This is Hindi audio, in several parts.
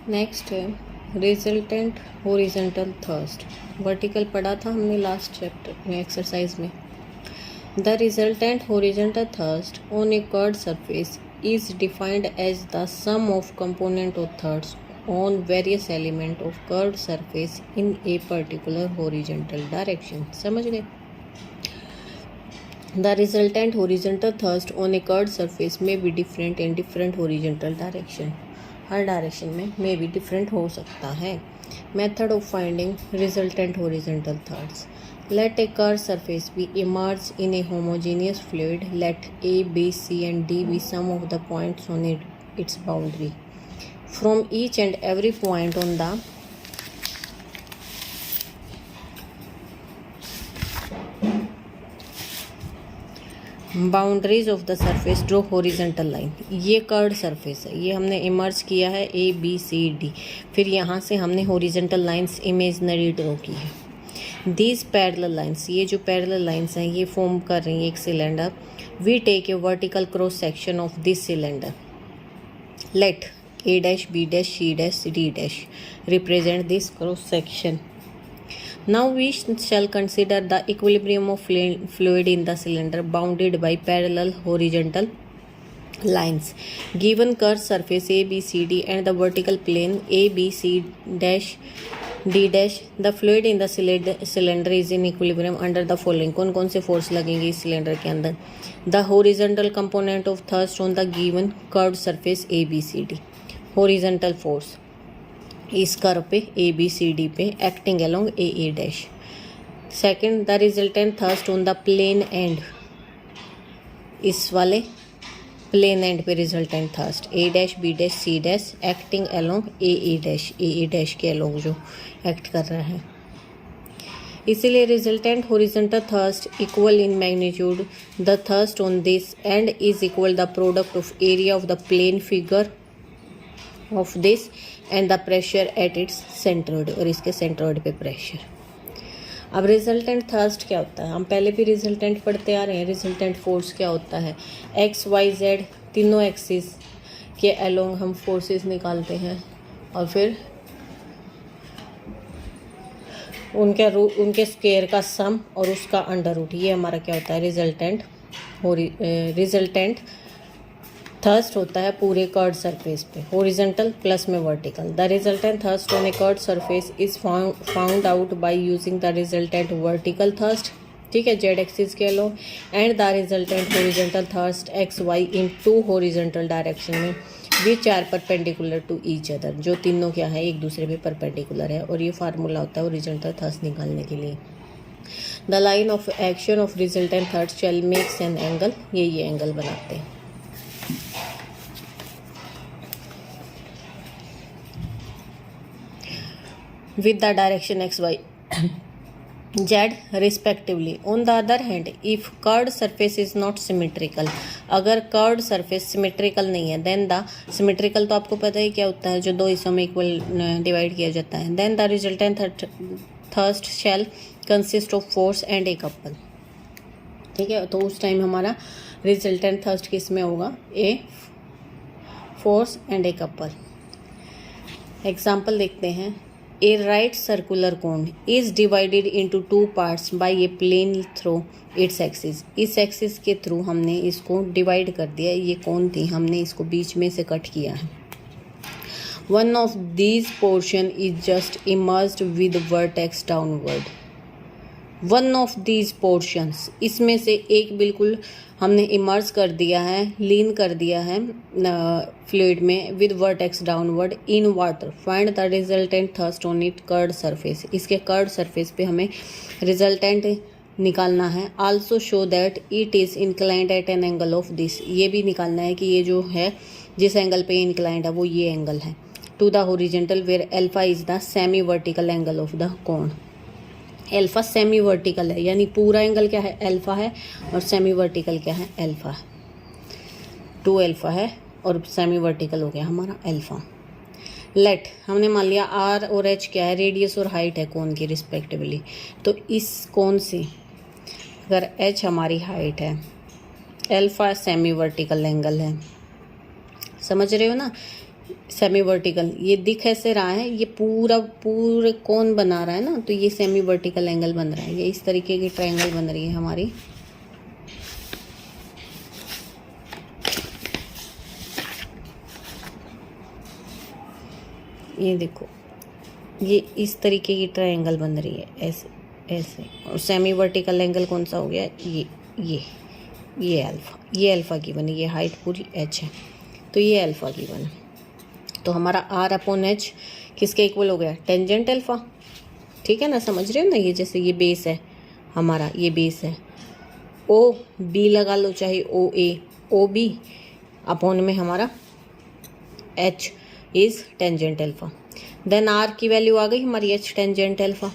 नेक्स्ट है रिजल्टेंट हॉरिजॉन्टल थर्स्ट। वर्टिकल पढ़ा था हमने लास्ट चैप्टर में एक्सरसाइज में। The resultant horizontal thrust on a curved surface is defined as the sum of component of thirsts on various element of curved surface in a particular horizontal direction। समझ गए? The resultant horizontal thrust on a curved surface may be different in different horizontal direction। Her direction में may be different हो सकता है। Method of finding resultant horizontal thrusts। Let a curved surface be immersed in a homogeneous fluid. Let A, B, C and D be some of the points on its boundary. From each and every point on the boundaries of the surface draw horizontal line. ये कर्व्ड सरफेस है, ये हमने इमर्ज किया है A, B, C, D। फिर यहाँ से हमने हॉरिजॉन्टल लाइंस इमेजनरी ड्रॉ की है। दीज पैरेलल लाइन्स, ये जो पैरेलल लाइन्स हैं ये फॉर्म कर रही हैं एक cylinder. We take a vertical cross section of this cylinder. Let A dash, B dash, C dash, D dash represent this cross section. Now we shall consider the equilibrium of fluid in the cylinder bounded by parallel horizontal lines. Given curved surface A, B, C, D and the vertical plane A, B, C dash D dash, the fluid in the cylinder is in equilibrium under the following। कौन कौन से फोर्स लगेंगे इस सिलेंडर के अंदर? The horizontal component of thrust on the given curved surface A, B, C, D। horizontal force इस कर्व पे A, B, C, D पे acting along A, A dash. Second, the resultant thrust on the plane end, इस वाले प्लेन एंड पे resultant thrust A dash, B dash, C dash acting along A, A dash, A, A dash के अलोंग जो एक्ट कर रहा है। इसीलिए resultant horizontal thrust equal in magnitude the thrust on this end is equal the product of area of the plane figure of this end the pressure at its centroid, और इसके सेंट्रोइड पे प्रेशर। अब रिजल्टेंट थर्स्ट क्या होता है? हम पहले भी रिजल्टेंट पढ़ते आ रहे हैं। रिजल्टेंट फोर्स क्या होता है? एक्स, वाई, जेड तीनों एक्सिस के अलोंग हम फोर्सेस निकालते हैं और फिर उनके स्क्वायर का सम और उसका अंडर रूट, ये हमारा क्या होता है? रिजल्टेंट थर्स्ट होता है पूरे कर्व्ड सरफेस पे, हॉरिजॉन्टल प्लस में vertical. The resultant thrust on a curved surface is found out by using the resultant vertical thrust, ठीक है, जेड एक्सिस के लो, and the resultant horizontal thrust X Y in two horizontal direction में which are perpendicular to each other, जो तीनों क्या है? एक दूसरे पे परपेंडिकुलर है। और ये फार्मूला होता है हॉरिजॉन्टल थर्स्ट निकालने के लिए। The line of action of resultant thrust shall makes an angle, ये एंगल बनाते हैं। with the direction x, y, z respectively। On the other hand, if curved surface is not symmetrical, अगर curved surface symmetrical नहीं है, then the symmetrical तो आपको पता ही क्या होता है, जो दो हिस्सों में इक्वल डिवाइड किया जाता है। then the resultant thrust shall consist of force and a couple, ठीक है। तो उस टाइम हमारा रिजल्टेंट थर्स्ट किस में होगा? A force and a couple. Example देखते हैं। A right circular cone is divided into two parts by a plane through its axis। इस एक्सिस के थ्रू हमने इसको डिवाइड कर दिया। ये कौन थी? हमने इसको बीच में से कट किया है। One of these portion is just immersed with vertex downward। One of these portions, इसमें से एक बिल्कुल हमने इमर्स कर दिया है, लीन कर दिया है फ्लूइड में with vertex downward in water. Find the resultant thrust on it curved surface. इसके कर्व्ड सरफेस पे हमें रिजल्टेंट निकालना है। Also show that it is inclined at an angle of this, ये भी निकालना है कि ये जो है जिस एंगल पे इंक्लाइंड है वो ये एंगल है to the horizontal where alpha is the semi vertical angle of the cone. Alpha semi vertical है, यानी पूरा एंगल क्या है? अल्फा है, और सेमी वर्टिकल क्या है? अल्फा है। 2 अल्फा है और सेमी वर्टिकल हो गया हमारा अल्फा। लेट, हमने मान लिया आर और एच क्या है? रेडियस और हाइट है कोन की रिस्पेक्टिवली। तो इस कोन से अगर एच हमारी हाइट है, अल्फा सेमी वर्टिकल एंगल है, समझ रहे हो ना? सेमी वर्टिकल, ये दिख ऐसे रहा है, ये पूरे कोन बना रहा है ना, तो ये सेमी वर्टिकल एंगल बन रहा है। ये इस तरीके की ट्रायंगल बन रही है हमारी। ये देखो, ये इस तरीके की ट्रायंगल बन रही है, ऐसे ऐसे। और सेमी वर्टिकल एंगल कौन सा हो गया, ये अल्फ़ा, ये अल्फ़ा की बनी, ये हाइट पूरी h है, तो ये अल्फ़ा की बनी। तो हमारा r/h किसके इक्वल हो गया, टेंजेंट अल्फ़ा। ठीक है ना, समझ रहे हो ना। ये जैसे ये बेस है हमारा, ये बेस है, ओ बी लगा लो, चाहे ओ ए, ओ बी अपॉन में हमारा h इज़ टेंजेंट अल्फ़ा। देन r की वैल्यू आ गई हमारी h टेंजेंट अल्फ़ा।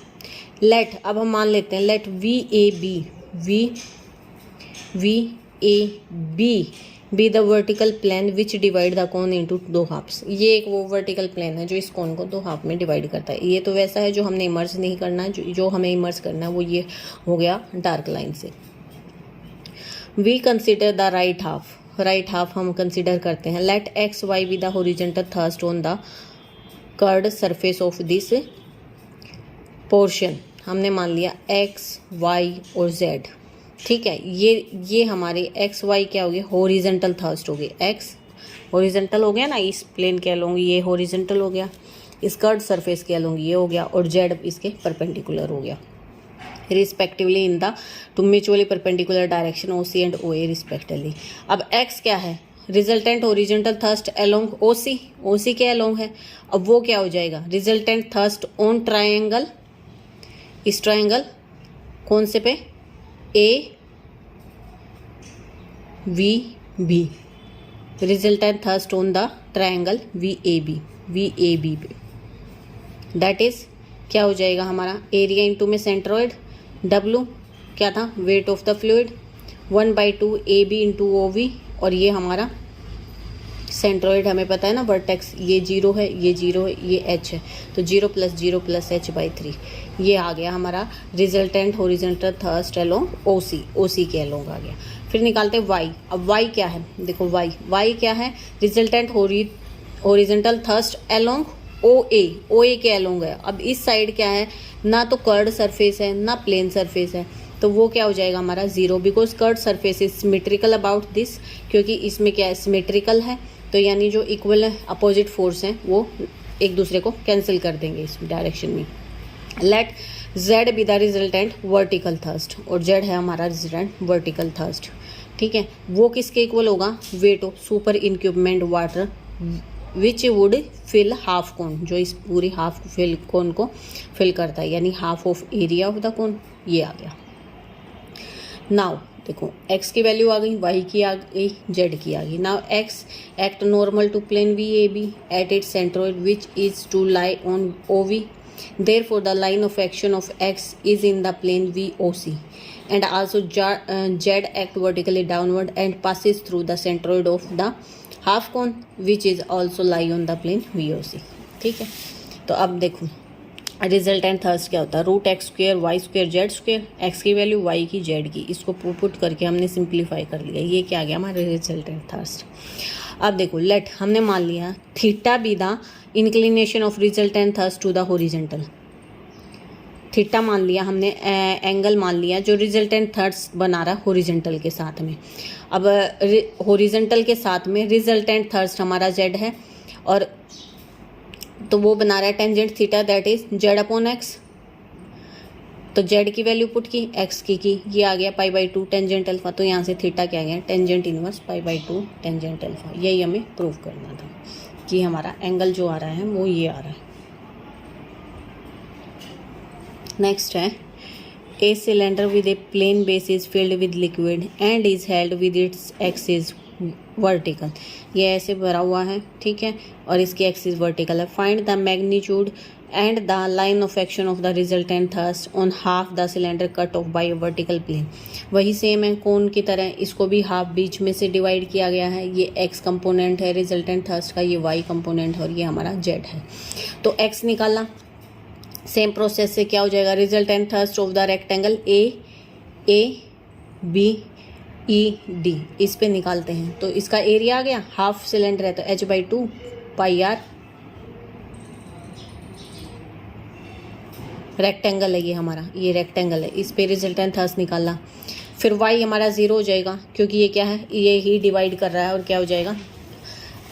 लेट, अब हम मान लेते हैं, let V A B be the vertical plane which divide the cone into 2 halves. ये एक वो वर्टिकल प्लेन है जो इस कोन को 2 हाफ में डिवाइड करता है। ये तो वैसा है जो हमने इमर्ज नहीं करना है, जो हमें इमर्ज करना है वो ये हो गया डार्क लाइन से। We consider the right half हम कंसिडर करते हैं। Let X Y be the horizontal thrust on the curved surface of this portion. हमने मान लिया एक्स वाई और जेड। ठीक है, ये हमारे एक्स वाई क्या हो गया, हॉरिजेंटल थर्स्ट हो गई। एक्स हॉरिजेंटल हो गया ना, इस प्लेन के अलोंग ये हॉरिजेंटल हो गया, इस कर्व्ड सरफेस के अलोंग ये हो गया, और जेड इसके परपेंडिकुलर हो गया respectively in the two mutually perpendicular direction O C and O A respectively. अब एक्स क्या है, resultant horizontal thrust along O C के अलोंग है। अब वो क्या हो जाएगा, रिजल्टेंट थर्स्ट ऑन ट्रायंगल, इस ट्रायंगल कौन से पे, A V B, resultant thrust on the triangle V A B पे। दैट इज क्या हो जाएगा हमारा, एरिया इंटू में सेंट्रोइड, डब्लू क्या था, weight of the fluid, 1/2 A B into O V, और ये हमारा सेंट्रोइड हमें पता है ना, वर्टेक्स ये 0 है, ये 0 है, ये h है, तो 0 + 0 + h/3। ये आ गया हमारा resultant horizontal thirst along O C के अलोंग आ गया। फिर निकालते हैं y। अब y क्या है, देखो y क्या है, रिजल्टेंट हॉरिजॉन्टल थर्स्ट अलोंग ओ ए के अलोंग है। अब इस साइड क्या है, ना तो कर्व्ड सरफेस है ना प्लेन सरफेस है, तो वो क्या हो जाएगा हमारा 0, because curved surface is symmetrical about this, क्योंकि इसमें क्या है, सिमेट्रिकल है, तो यानी जो इक्वल अपोजिट फोर्स हैं वो एक दूसरे को कैंसिल कर देंगे इस डायरेक्शन में। Let z be the resultant vertical thrust, और z है हमारा रिजल्टेंट वर्टिकल थर्स्ट। ठीक है, वो किसके इक्वल होगा, weight of superincumbent water which would fill half cone, जो इस पूरी हाफ फिल कोन को फिल करता है, यानी half of area of the कोन। ये आ गया। नाउ देखो, x की वैल्यू आ गई, y की आ गई, z की आ गई। Now x act normal to plane V A B at its centroid which is to lie on O V. Therefore, the line of action of x is in the plane VOC, and also z act vertically downward and passes through the centroid of the half cone, which is also lie on the plane VOC. ठीक है, तो अब देखो रिजल्टेंट थर्स्ट क्या होता है, √x² y² z², x की वैल्यू y की z की, इसको पुट करके हमने सिंप्लीफाई कर लिया। ये क्या आ गया हमारा रिजल्टेंट थर्स्ट। अब देखो, लेट हमने मान लिया theta be the inclination of resultant thrust to the horizontal. Theta मान लिया हमने, एंगल मान लिया जो रिजल्टेंट थर्स्ट बना रहा हॉरिजेंटल के साथ में। अब हॉरिजेंटल के साथ में रिजल्टेंट थर्स्ट हमारा z है, और तो वो बना रहा है tangent theta, that is z/x। तो z की वैल्यू पुट की, x की, ये आ गया π/2 टेंजेंट अल्फा। तो यहाँ से थीटा क्या गया, टेंजेंट इनवर्स π/2 टेंजेंट अल्फा। यही हमें प्रूव करना था कि हमारा एंगल जो आ रहा है वो ये आ रहा है। नेक्स्ट है, a cylinder with a plane base is filled with liquid and is held with its axis vertical. ये ऐसे भरा हुआ है, ठीक है, और इसकी एक्सिस वर्टिकल है। Find the magnitude and the line of action of the resultant thrust on half the cylinder cut off by vertical plane. वही सेम है कोन की तरह, इसको भी हाफ बीच में से डिवाइड किया गया है। ये एक्स कंपोनेंट है रिजल्टेंट थर्स्ट का, ये वाई कंपोनेंट है, और ये हमारा जेड है। तो एक्स निकाला, सेम प्रोसेस से क्या हो जाएगा, resultant thrust of the rectangle A B E D, इस पे निकालते हैं। तो इसका एरिया आ गया, हाफ सिलेंडर है तो h/2 पाई आर, रेक्टेंगल है ये हमारा, ये रेक्टेंगल है, इस पे रिजल्टेंट थर्स्ट निकालना। फिर y हमारा 0 हो जाएगा क्योंकि ये क्या है, ये ही डिवाइड कर रहा है और क्या हो जाएगा,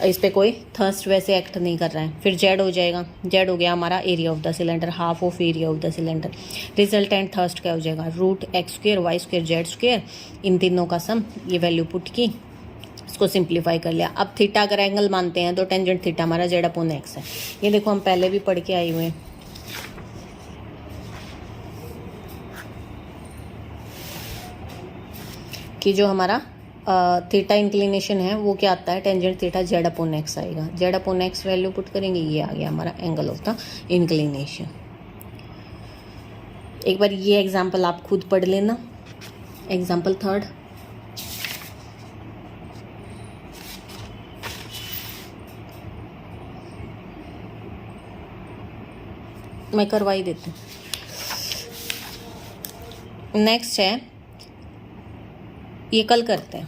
इस पे कोई थर्स्ट वैसे एक्ट नहीं कर रहा है। फिर z हो जाएगा, z हो गया हमारा area of the cylinder, half of area of the cylinder. Resultant thrust क्या हो जाएगा, root X square Y square Z square, इन तीनों का सम, ये वैल्यू पुट की, इसको सिंप्लीफाई कर लिया। अब थीटा अगर एंगल मानते हैं तो टेंजेंट थीटा हमारा z अपॉन x है। ये देखो हम पहले भी पढ़ के आए हुए हैं कि जो हमारा थीटा इंक्लिनेशन है वो क्या आता है, tangent theta z upon x आएगा। z upon x value put करेंगे, ये आ गया हमारा एंगल ऑफ द इंक्लिनेशन। एक बार ये एग्जांपल आप खुद पढ़ लेना। एग्जांपल थर्ड, मैं करवा ही देती हूँ। नेक्स्ट है, ये कल करते हैं।